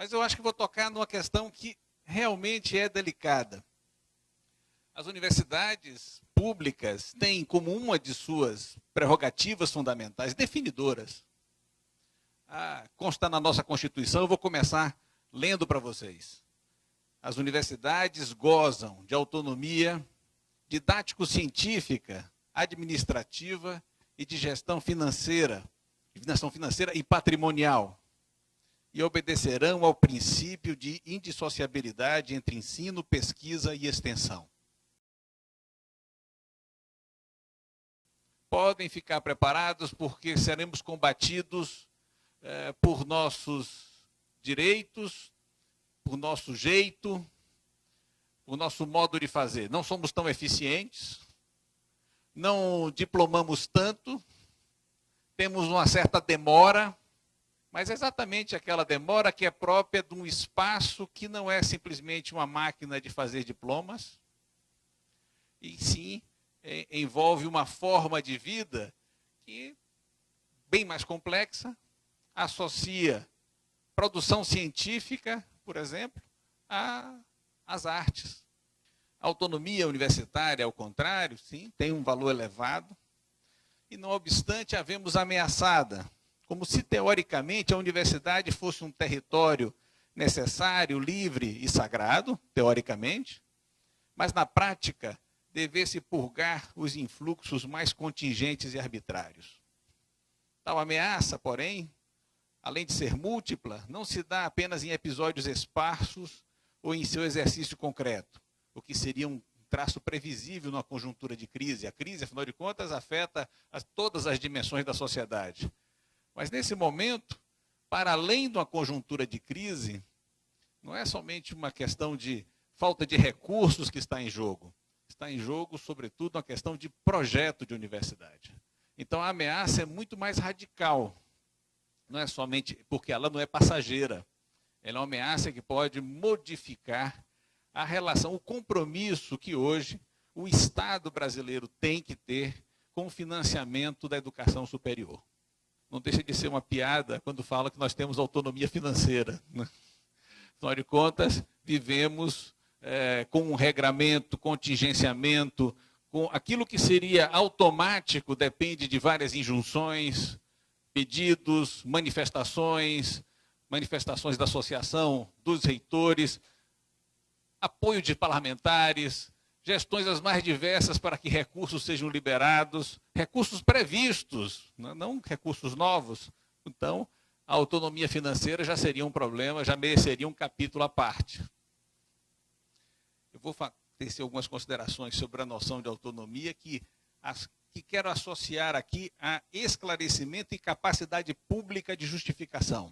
Mas eu acho que vou tocar numa questão que realmente é delicada. As universidades públicas têm como uma de suas prerrogativas fundamentais, definidoras, consta na nossa Constituição, eu vou começar lendo para vocês. As universidades gozam de autonomia didático-científica, administrativa e de gestão financeira e patrimonial, e obedecerão ao princípio de indissociabilidade entre ensino, pesquisa e extensão. Podem ficar preparados porque seremos combatidos por nossos direitos, por nosso jeito, por nosso modo de fazer. Não somos tão eficientes, não diplomamos tanto, temos uma certa demora, mas é exatamente aquela demora que é própria de um espaço que não é simplesmente uma máquina de fazer diplomas, e sim envolve uma forma de vida que, bem mais complexa, associa produção científica, por exemplo, às artes. A autonomia universitária, ao contrário, sim, tem um valor elevado, e não obstante, a vemos ameaçada, como se teoricamente a universidade fosse um território necessário, livre e sagrado, teoricamente, mas na prática devesse purgar os influxos mais contingentes e arbitrários. Tal ameaça, porém, além de ser múltipla, não se dá apenas em episódios esparsos ou em seu exercício concreto, o que seria um traço previsível numa conjuntura de crise. A crise, afinal de contas, afeta todas as dimensões da sociedade. Mas nesse momento, para além de uma conjuntura de crise, não é somente uma questão de falta de recursos que está em jogo. Está em jogo, sobretudo, uma questão de projeto de universidade. Então, a ameaça é muito mais radical. Não é somente porque ela não é passageira. Ela é uma ameaça que pode modificar a relação, o compromisso que hoje o Estado brasileiro tem que ter com o financiamento da educação superior. Não deixa de ser uma piada quando fala que nós temos autonomia financeira, né? Afinal de contas, vivemos com um regramento, contingenciamento, com aquilo que seria automático, depende de várias injunções, pedidos, manifestações da associação, dos reitores, apoio de parlamentares, gestões as mais diversas para que recursos sejam liberados, recursos previstos, não recursos novos. Então, a autonomia financeira já seria um problema, já mereceria um capítulo à parte. Eu vou tecer algumas considerações sobre a noção de autonomia que quero associar aqui a esclarecimento e capacidade pública de justificação.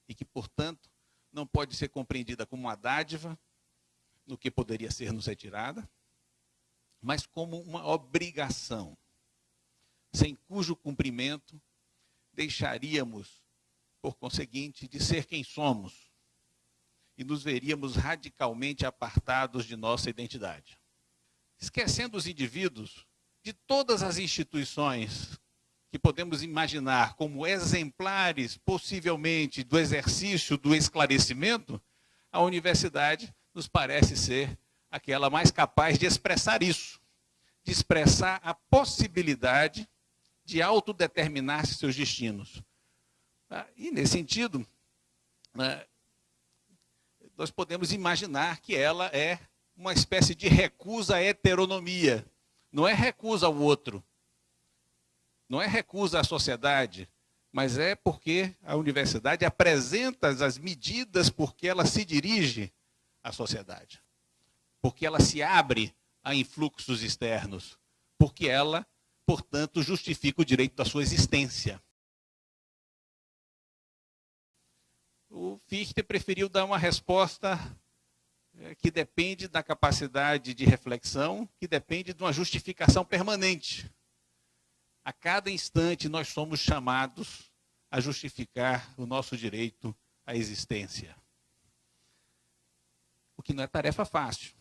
E que, portanto, não pode ser compreendida como uma dádiva, no que poderia ser nos retirada, mas como uma obrigação, sem cujo cumprimento deixaríamos, por conseguinte, de ser quem somos e nos veríamos radicalmente apartados de nossa identidade. Esquecendo os indivíduos de todas as instituições que podemos imaginar como exemplares, possivelmente, do exercício do esclarecimento, a universidade nos parece ser aquela mais capaz de expressar isso, de expressar a possibilidade de autodeterminar seus destinos. E, nesse sentido, nós podemos imaginar que ela é uma espécie de recusa à heteronomia. Não é recusa ao outro, não é recusa à sociedade, mas é porque a universidade apresenta as medidas porque ela se dirige à sociedade, porque ela se abre a influxos externos, porque ela, portanto, justifica o direito da sua existência. O Fichte preferiu dar uma resposta que depende da capacidade de reflexão, que depende de uma justificação permanente. A cada instante nós somos chamados a justificar o nosso direito à existência. O que não é tarefa fácil.